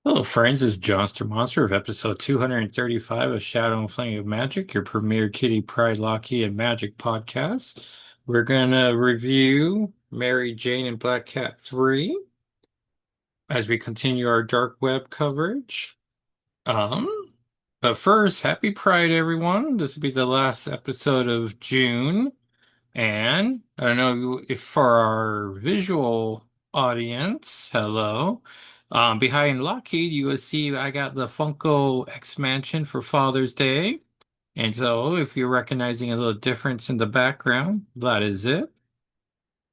Hello, friends. It's Johnston Monster of episode 235 of Shadow and Flame of Magic, your premier Kitty Pride Locky and Magic podcast. We're going to review Mary Jane and Black Cat 3 as we continue our dark web coverage. Um, but first, happy Pride, everyone. This will be the last episode of June. And I don't know if for our visual audience, hello. Behind Lockheed, you will see I got the Funko X Mansion for Father's Day. And so if you're recognizing a little difference in the background, that is it.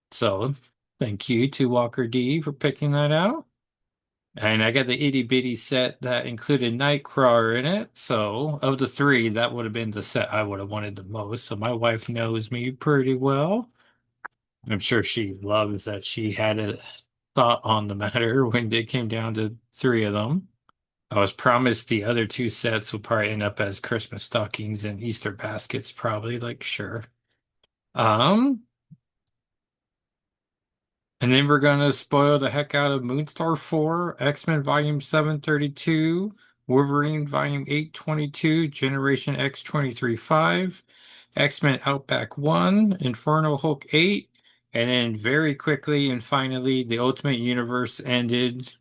So thank you to Walker D for picking that out. And I got the itty bitty set that included Nightcrawler in it. So of the three, that would have been the set I would have wanted the most. So my wife knows me pretty well. I'm sure she loves that she had a thought on the matter when it came down to three of them. I was promised the other two sets would probably end up as Christmas stockings and Easter baskets, probably, like, sure. Um, and then we're gonna spoil the heck out of Moonstar 4, X-Men Volume 732, Wolverine Volume 822, Generation X 23-5, X-Men Outback 1, Infernal Hulk 8, and then very quickly and finally the Ultimate Universe ended,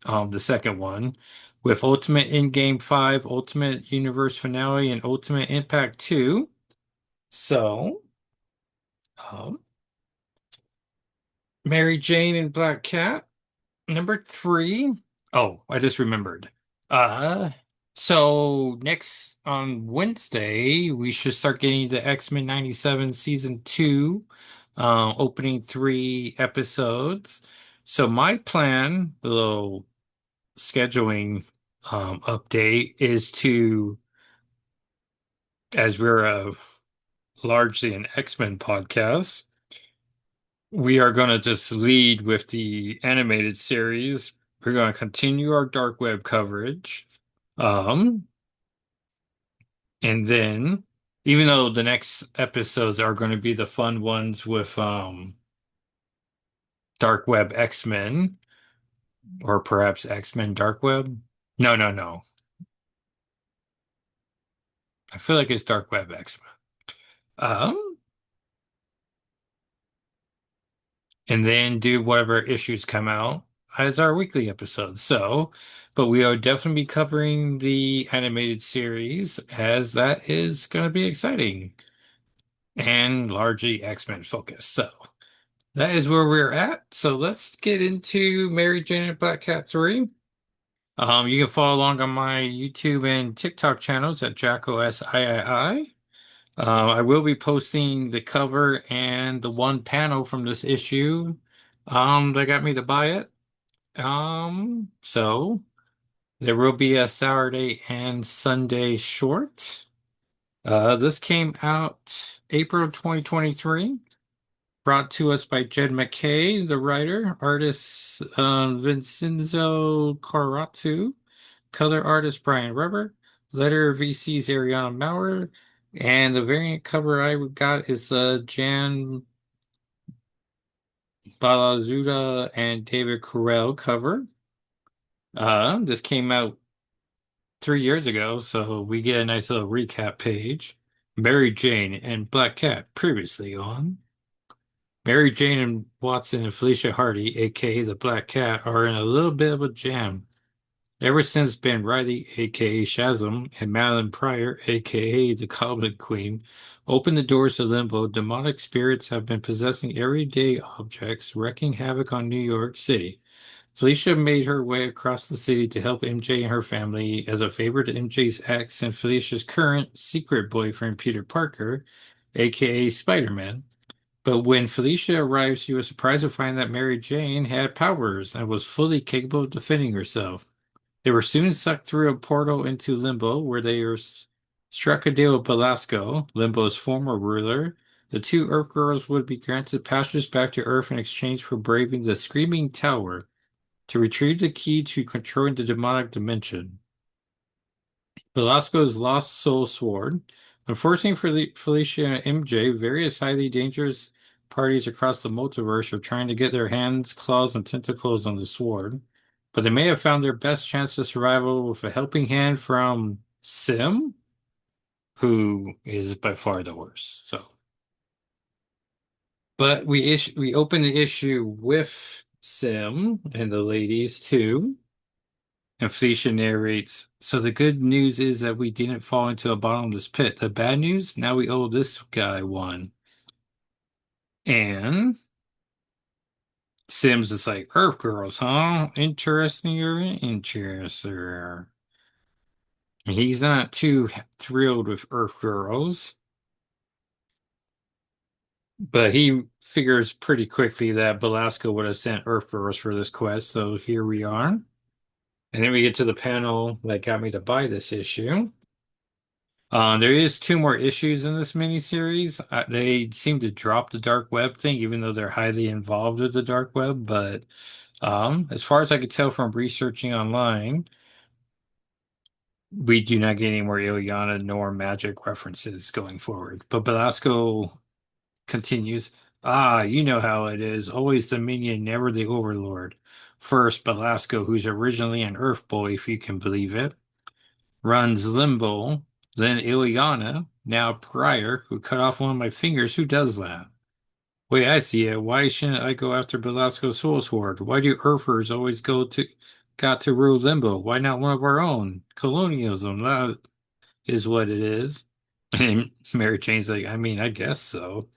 the second one, with Ultimate Endgame 5, Ultimate Universe Finale, and Ultimate Impact 2. So, um, Mary Jane and Black Cat. Number three. Oh, I just remembered. Uh, so next on Wednesday, we should start getting the X-Men 97 season two, opening three episodes. So my plan, the little scheduling update is to, as we're largely an X-Men podcast, we are going to just lead with the animated series. We're going to continue our dark web coverage. Um, and then even though the next episodes are going to be the fun ones with Dark Web X-Men or perhaps X-Men Dark Web. No, no, no. I feel like it's Dark Web X-Men. Um, and then do whatever issues come out as our weekly episodes. So, but we are definitely be covering the animated series as that is going to be exciting and largely X-Men focused. So that is where we're at. So let's get into Mary Jane and Black Cat 3. You can follow along on my YouTube and TikTok channels at Jacko SIII. I will be posting the cover and the one panel from this issue that got me to buy it. So there will be a Saturday and Sunday short. This came out April 2023, brought to us by Jed McKay, the writer, artist Vincenzo Carratu, color artist Brian Weber, letter VC's Ariana Maurer, and the variant cover I got is the Jan Balazuda and David Carell cover. This came out 3 years ago, so we get a nice little recap page. Mary Jane and Black Cat previously on. Mary Jane and Watson and Felicia Hardy, aka the Black Cat, are in a little bit of a jam. Ever since Ben Riley, aka Shazam, and Madeline Pryor, aka the Goblin Queen, opened the doors to Limbo, demonic spirits have been possessing everyday objects, wreaking havoc on New York City. Felicia made her way across the city to help MJ and her family as a favor to MJ's ex and Felicia's current secret boyfriend, Peter Parker, aka Spider-Man. But when Felicia arrived, she was surprised to find that Mary Jane had powers and was fully capable of defending herself. They were soon sucked through a portal into Limbo, where they were struck a deal with Belasco, Limbo's former ruler. The two Earth girls would be granted passage back to Earth in exchange for braving the Screaming Tower to retrieve the key to controlling the demonic dimension. Belasco's lost soul sword. Unfortunately for Felicia and MJ, various highly dangerous parties across the multiverse are trying to get their hands, claws, and tentacles on the sword. but they may have found their best chance of survival with a helping hand from Sim, who is by far the worst. So, but we open the issue with Sim and the ladies too. And Felicia narrates, so the good news is that we didn't fall into a bottomless pit. The bad news, now we owe this guy one. And Sim's is like, Earth girls, huh? Interesting, you're interested. He's not too thrilled with Earth girls, but he figures pretty quickly that Belasco would have sent Earth girls for this quest, so here we are. And then we get to the panel that got me to buy this issue. There is two more issues in this miniseries. They seem to drop the dark web thing, even though they're highly involved with the dark web. But as far as I could tell from researching online, we do not get any more Ilyana nor magic references going forward. But Belasco continues, you know how it is. Always the minion, never the overlord. First, Belasco, who's originally an Earth boy, if you can believe it, runs Limbo, then Ilyana, now Prior, who cut off one of my fingers. Who does that? Wait, I see it. Why shouldn't I go after Belasco's soul sword? Why do Earthers always got to rule Limbo? Why not one of our own? Colonialism, that is what it is. And Mary Jane's like, I mean, I guess so.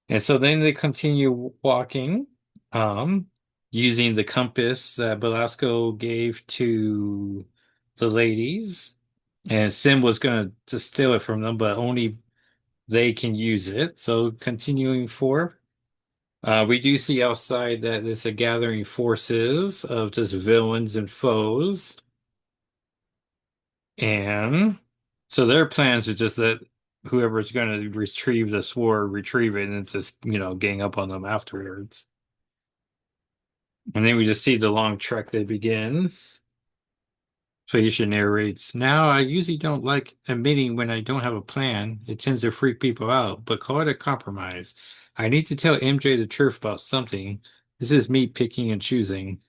And so then they continue walking, um, using the compass that Belasco gave to the ladies. And Sim was going to steal it from them, but only they can use it. So continuing forth, we do see outside that there's a gathering forces of just villains and foes. And so their plans are just that whoever's going to retrieve the sword, retrieve it, and just, gang up on them afterwards. And then we just see the long trek they begin. Felicia narrates, now I usually don't like admitting when I don't have a plan. It tends to freak people out, but call it a compromise. I need to tell MJ the truth about something. This is me picking and choosing.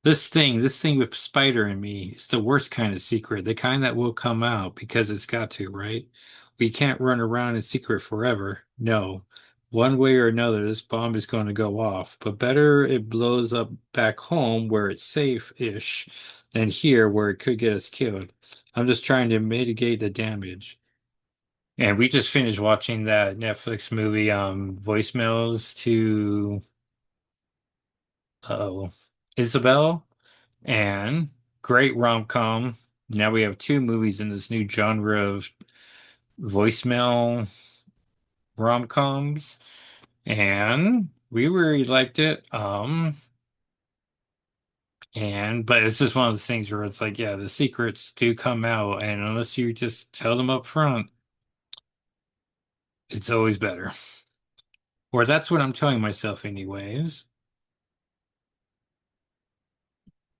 This thing with Spider and me is the worst kind of secret, the kind that will come out because it's got to, right? We can't run around in secret forever. No. One way or another, this bomb is going to go off, but better it blows up back home where it's safe-ish than here where it could get us killed. I'm just trying to mitigate the damage. And we just finished watching that Netflix movie, Voicemails to, oh, Isabel. And great rom-com. Now we have two movies in this new genre of voicemail rom-coms, and we really liked it. And but it's just one of those things where it's like, yeah, the secrets do come out, and unless you just tell them up front, it's always better. Or that's what I'm telling myself anyways.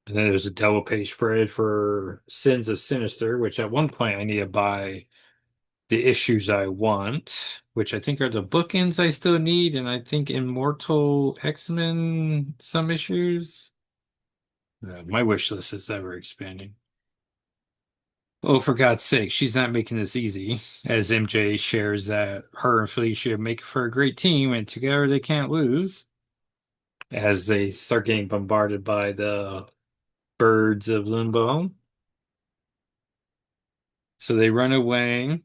And then there's a double page spread for Sins of Sinister, which at one point I need to buy the issues I want, which I think are the bookends I still need, and I think Immortal X-Men some issues. My wish list is ever expanding. Oh, for God's sake, she's not making this easy, as MJ shares that her and Felicia make for a great team, and together they can't lose, as they start getting bombarded by the birds of Limbo. So they run away,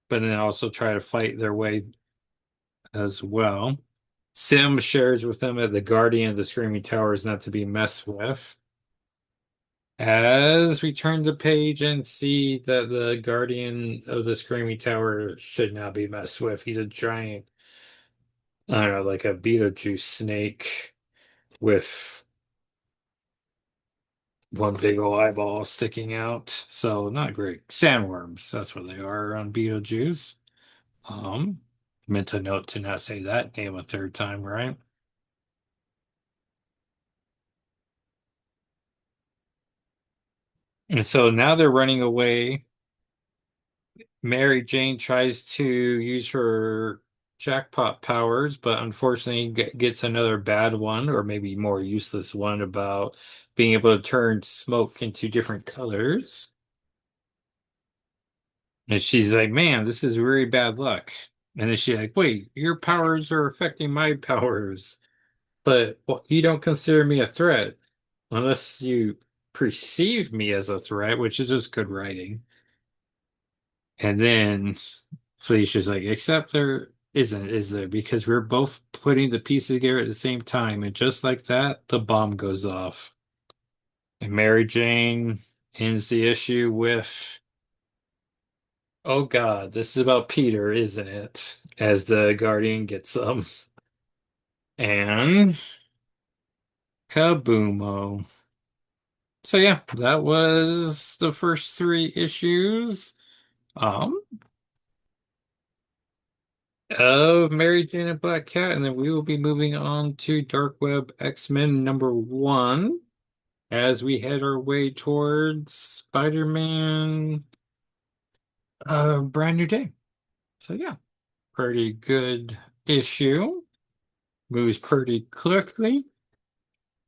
but then also try to fight their way as well. Sim shares with them that the guardian of the Screaming Tower is not to be messed with. As we turn the page and see that the guardian of the Screaming Tower should not be messed with. He's a giant, I don't know, like a Beetlejuice snake with one big old eyeball sticking out. So not great. Sandworms, that's what they are on Beetlejuice. Um, Meant to note to not say that name a third time, right? And so now they're running away. Mary Jane tries to use her jackpot powers, but unfortunately gets another bad one, or maybe more useless one about being able to turn smoke into different colors. And she's like, man, this is really bad luck. And then she's like, wait, your powers are affecting my powers, but well, you don't consider me a threat unless you perceive me as a threat, which is just good writing. And then Felicia's like, except there isn't, is there? Because we're both putting the pieces together at the same time. And just like that, the bomb goes off. And Mary Jane ends the issue with, oh God, this is about Peter, isn't it? As the Guardian gets and kaboomo. So yeah, that was the first three issues um of Mary Jane and Black Cat, and then we will be moving on to Dark Web X-Men #1 as we head our way towards Spider-Man Brand New Day. So yeah, pretty good issue. Moves pretty quickly.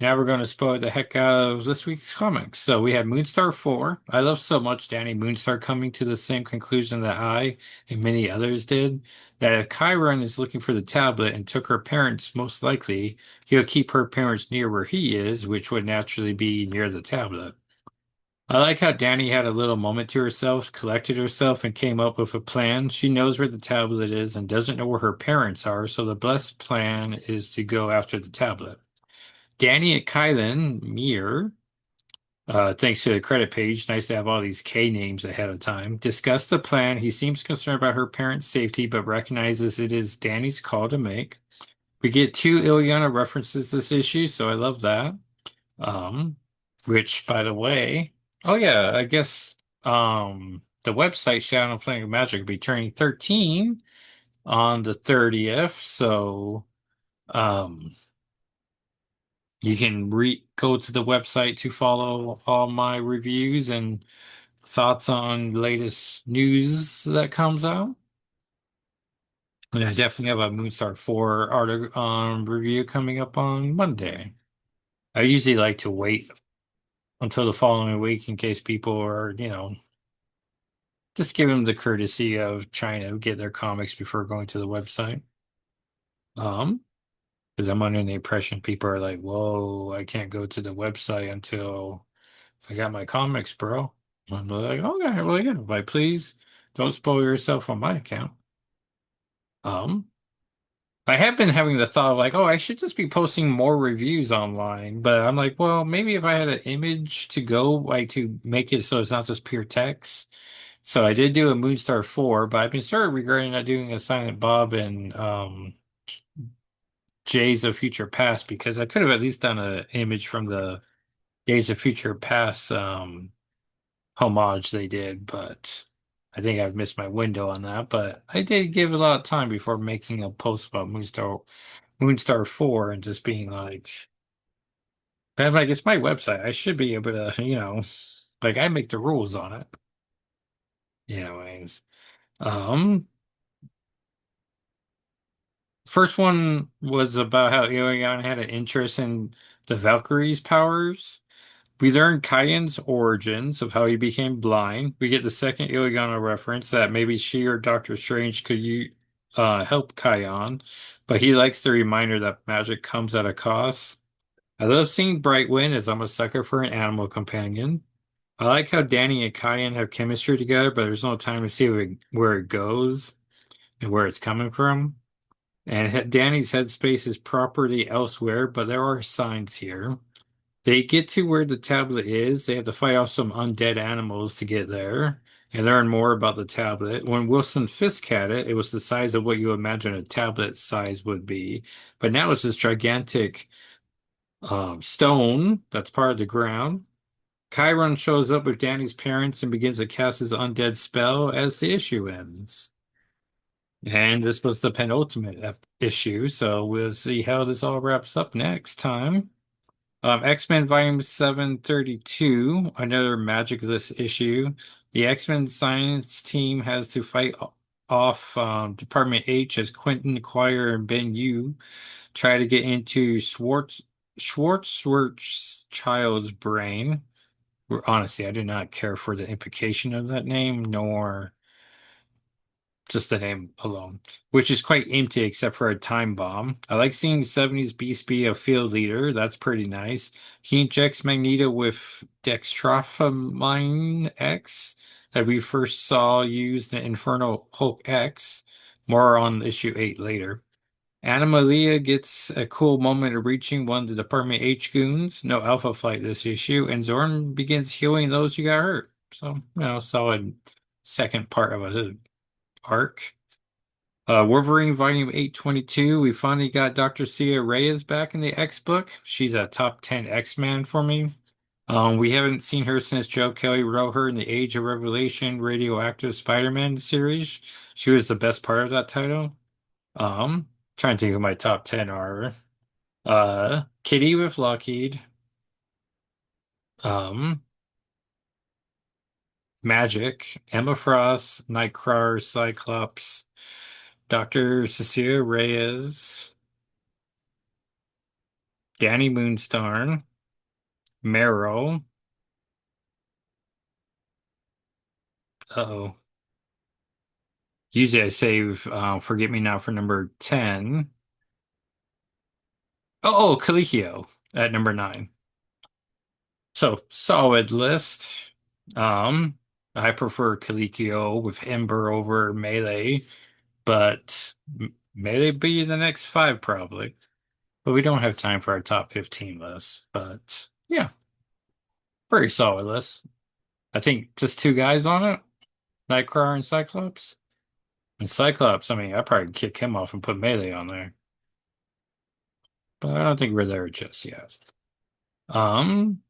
Now we're going to spoil the heck out of this week's comics. So we had Moonstar 4. I love so much Danny Moonstar coming to the same conclusion that I and many others did, that if Chiron is looking for the tablet and took her parents, most likely he'll keep her parents near where he is, which would naturally be near the tablet. I like how Danny had a little moment to herself, collected herself, and came up with a plan. She knows where the tablet is and doesn't know where her parents are, so the best plan is to go after the tablet. Danny and Kylan Mir, thanks to the credit page, nice to have all these K names ahead of time, discuss the plan. He seems concerned about her parents' safety, but recognizes it is Danny's call to make. We get two Ilyana references this issue, so I love that. Um, which, by the way, oh yeah, I guess the website Shadow Playing with Magic will be turning 13 on the 30th, so um you can go to the website to follow all my reviews and thoughts on latest news that comes out. And I definitely have a Moonstar 4 article review coming up on Monday. I usually like to wait until the following week in case people are, just give them the courtesy of trying to get their comics before going to the website. Um, because I'm under the impression people are like, whoa, I can't go to the website until I got my comics, bro. I'm like, okay, well, yeah, but please don't spoil yourself on my account. Um, I have been having the thought of like, oh, I should just be posting more reviews online, but I'm like, well, maybe if I had an image to go, like to make it so it's not just pure text. So I did do a Moonstar 4, but I've been sort of regretting not doing a Silent Bob and Days of Future Past because I could have at least done an image from the Days of Future Past homage they did, but I think I've missed my window on that. But I did give a lot of time before making a post about Moonstar 4 and just being like, I'm like, it's my website. I should be able to, like I make the rules on it. Anyways. Um, First one was about how Aeon had an interest in the Valkyrie's powers. We learn Kyan's origins of how he became blind. We get the second Ileana reference that maybe she or Doctor Strange could help Kyan, but he likes the reminder that magic comes at a cost. I love seeing Brightwind as I'm a sucker for an animal companion. I like how Danny and Kyan have chemistry together, but there's no time to see where it goes and where it's coming from. And Danny's headspace is properly elsewhere, but there are signs here. They get to where the tablet is. They have to fight off some undead animals to get there and learn more about the tablet. When Wilson Fisk had it, it was the size of what you imagine a tablet size would be. But now it's this gigantic stone that's part of the ground. Chiron shows up with Danny's parents and begins to cast his undead spell as the issue ends. And this was the penultimate issue, so we'll see how this all wraps up next time. X-Men Volume 732, another Magicless issue. The X-Men science team has to fight off Department H as Quentin, Quire, and Ben Yu try to get into Schwarzwald's brain. Honestly, I do not care for the implication of that name, nor just the name alone, which is quite empty except for a time bomb. I like seeing 70s Beast be a field leader. That's pretty nice. He injects Magneto with dextromethorphan X that we first saw used in Infernal Hulk X. More on issue 8 later. Animalia gets a cool moment of reaching one of the Department H goons. No Alpha Flight this issue, and Zorn begins healing those who got hurt. So, solid second part of a arc. Wolverine Volume 822. We finally got Dr. Cia Reyes back in the X book. She's a top 10 X-Man for me. We haven't seen her since Joe Kelly wrote her in the Age of Revelation Radioactive Spider-Man series. She was the best part of that title. Trying to think who my top 10 are. Kitty with Lockheed. Um, Magic, Emma Frost, Nightcrawler, Cyclops, Dr. Cecilia Reyes, Danny Moonstar, Meryl. Uh-oh. Usually I save Forget Me Not for number 10. Oh, Colicchio at number 9. So solid list. Um, I prefer Colicchio with Ember over Melee, but Melee be the next 5 probably. But we don't have time for our top 15 list. But yeah, very solid list. I think just 2 guys on it, Nightcrawler and Cyclops. And Cyclops, I mean, I probably kick him off and put Melee on there. But I don't think we're there just yet. Um,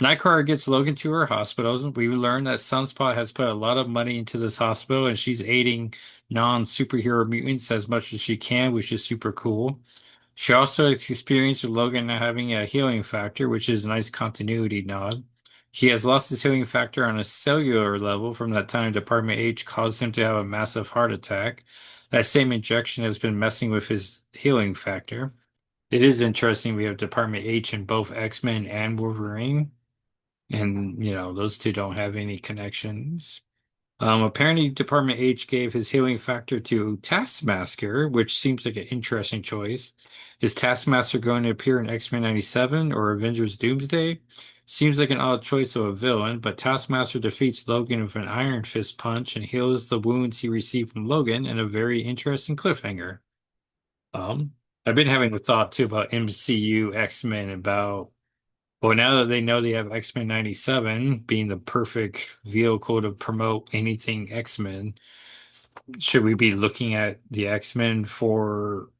Nightcrawler gets Logan to her hospitals. We learn that Sunspot has put a lot of money into this hospital and she's aiding non-superhero mutants as much as she can, which is super cool. She also experienced with Logan not having a healing factor, which is a nice continuity nod. He has lost his healing factor on a cellular level from that time Department H caused him to have a massive heart attack. That same injection has been messing with his healing factor. It is interesting we have Department H in both X-Men and Wolverine, and those two don't have any connections. Apparently, Department H gave his healing factor to Taskmaster, which seems like an interesting choice. Is Taskmaster going to appear in X-Men 97 or Avengers Doomsday? Seems like an odd choice of a villain, but Taskmaster defeats Logan with an Iron Fist punch and heals the wounds he received from Logan in a very interesting cliffhanger. Um, I've been having a thought too about MCU X-Men about well, now that they know they have X-Men 97 being the perfect vehicle to promote anything X-Men, should we be looking at the X-Men for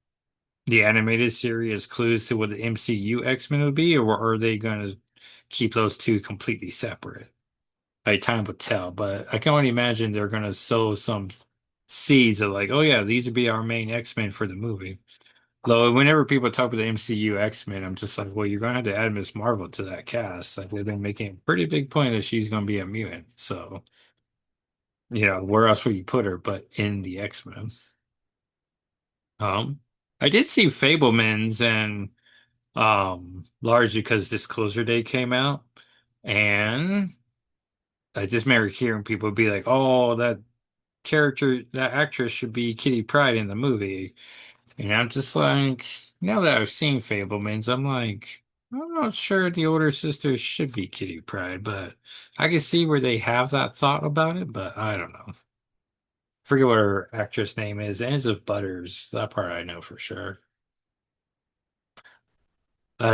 the animated series as clues to what the MCU X-Men would be, or are they going to keep those two completely separate? Like, time will tell, but I can only imagine they're going to sow some seeds of like, oh yeah, these would be our main X-Men for the movie. Though whenever people talk about the MCU X-Men, I'm just like, well, you're gonna have to add Miss Marvel to that cast. Like they've been making a pretty big point that she's gonna be a mutant. So, where else would you put her but in the X-Men? Um, I did see Fablemans and largely because Disclosure Day came out, and I just remember hearing people be like, "Oh, that actress should be Kitty Pryde in the movie." And I'm just like, now that I've seen Fablemans, I'm like, I'm not sure the older sister should be Kitty Pryde, but I can see where they have that thought about it, but I don't know. Forget what her actress name is. Ends of Butters. That part I know for sure.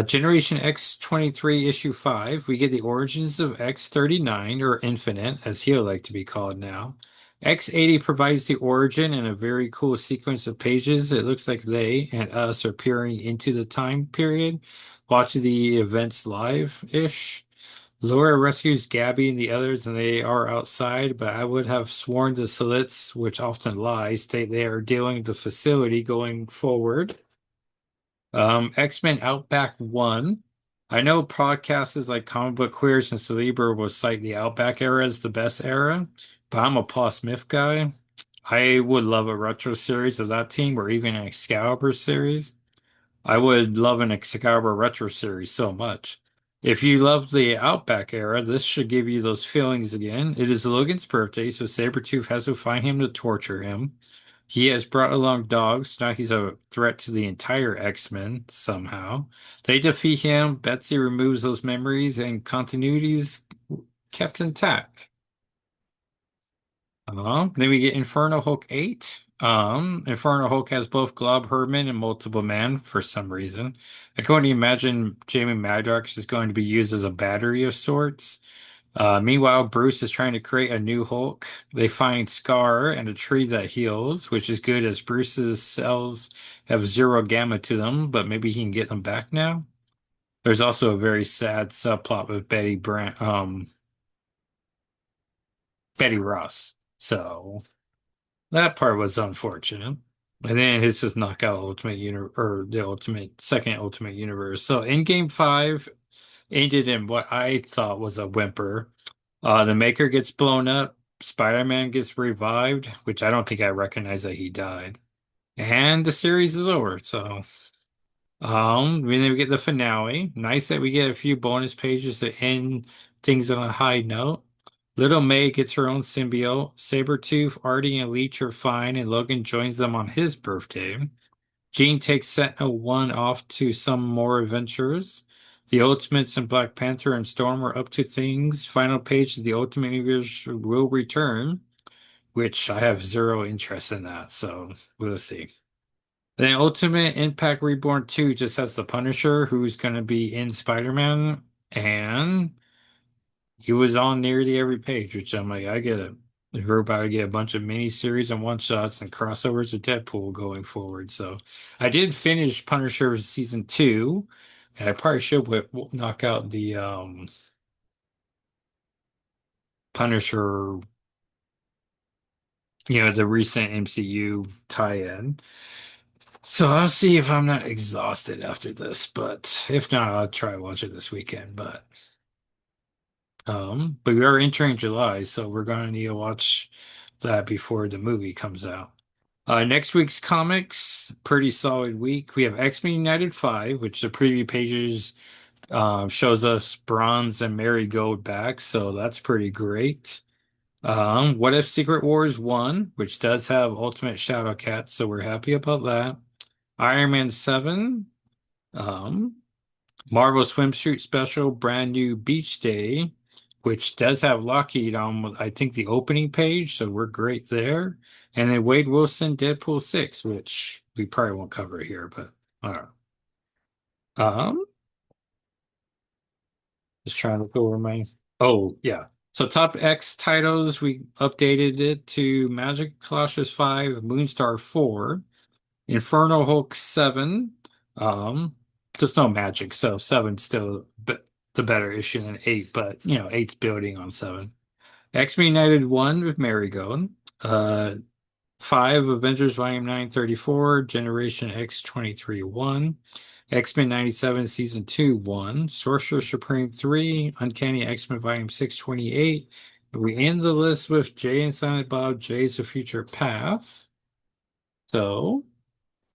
Generation X 23 issue 5, we get the origins of X 39 or Infinite, as he'll like to be called now. X 80 provides the origin in a very cool sequence of pages. It looks like they and us are peering into the time period, watching the events live-ish. Laura rescues Gabby and the others, and they are outside, but I would have sworn the Slits, which often lie, state they are dealing with the facility going forward. X-Men Outback 1. I know podcasts like Comic Book Queers and Celebra will cite the Outback era as the best era, but I'm a Paul Smith guy. I would love a retro series of that team or even an Excalibur series. I would love an Excalibur retro series so much. If you love the Outback era, this should give you those feelings again. It is Logan's birthday, so Sabretooth has to find him to torture him. He has brought along dogs. Now he's a threat to the entire X-Men somehow. They defeat him. Betsy removes those memories, and continuity's kept intact. Then we get Infernal Hulk 8. Infernal Hulk has both Glob Herman and Multiple Man for some reason. I can only imagine Jamie Madrox is going to be used as a battery of sorts. Meanwhile, Bruce is trying to create a new Hulk. They find Scar and a tree that heals, which is good as Bruce's cells have zero gamma to them, but maybe he can get them back now. There's also a very sad subplot with Betty Ross. So that part was unfortunate. And then his just knockout Ultimate Universe or the Ultimate Second Ultimate Universe. So Endgame 5 ended in what I thought was a whimper. The Maker gets blown up, Spider-Man gets revived, which I don't think I recognize that he died. And the series is over. So then we get the finale. Nice that we get a few bonus pages to end things on a high note. Little May gets her own symbiote. Sabretooth, Artie, and Leech are fine, and Logan joins them on his birthday. Jean takes Sentinel-1 off to some more adventures. The Ultimates and Black Panther and Storm are up to things. Final page of the Ultimate Universe will return, which I have zero interest in that, so we'll see. Then Ultimate Impact Reborn 2 just has the Punisher, who's going to be in Spider-Man, and he was on nearly every page, which I'm like, I get it. We're about to get a bunch of mini-series and one-shots and crossovers with Deadpool going forward. So I did finish Punisher season 2, and I probably should knock out the Punisher, the recent MCU tie-in. So I'll see if I'm not exhausted after this, but if not, I'll try to watch it this weekend. But we are entering July, so we're gonna need to watch that before the movie comes out. Next week's comics, pretty solid week. We have X-Men United 5, which the preview pages shows us Bronze and Marigold back, so that's pretty great. What If Secret Wars 1, which does have Ultimate Shadowcat, so we're happy about that. Iron Man 7, um, Marvel Swimsuit Special, brand new Beach Day, which does have Lockheed on, I think, the opening page, so we're great there. And then Wade Wilson, Deadpool 6, which we probably won't cover here, but all right. Um, just trying to look over my. Oh, yeah. So top X titles, we updated it to Magic Colossus 5, Moonstar 4, Infernal Hulk 7. Um, just no magic, so 7's still the better issue than 8, but eight's building on 7. X-Men United 1 with Marigold. Uh 5 Avengers Volume 934, Generation X 23 1. X-Men 97 Season 2 1. Sorcerer Supreme 3, Uncanny X-Men Volume 628. We end the list with Jay and Silent Bob, Jay's the Future Past. So,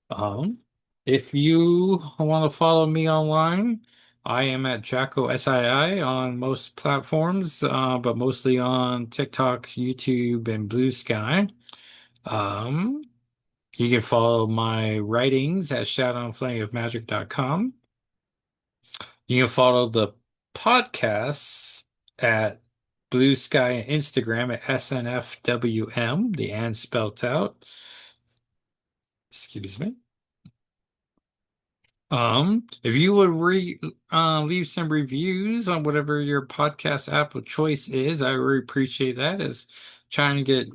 um, if you want to follow me online, I am at Jacko SII on most platforms, but mostly on TikTok, YouTube, and Blue Sky. Um, you can follow my writings at shadowandflameofmagic.com. You can follow the podcasts at Blue Sky and Instagram at SNFWM, the and spelt out. Excuse me. If you would leave some reviews on whatever your podcast app of choice is, I really appreciate that. As trying to get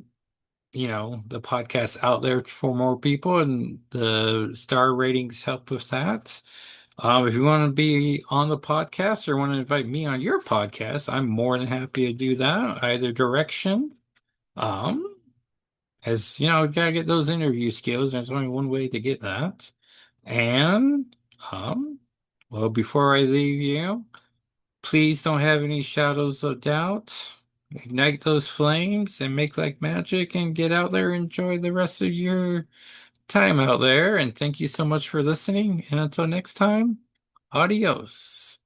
the podcast out there for more people, and the star ratings help with that. If you want to be on the podcast or want to invite me on your podcast, I'm more than happy to do that, either direction. Um, as you gotta get those interview skills. There's only one way to get that. And well, before I leave you, please don't have any shadows of doubt. Ignite those flames and make like magic and get out there and enjoy the rest of your time out there. And thank you so much for listening. And until next time, adios.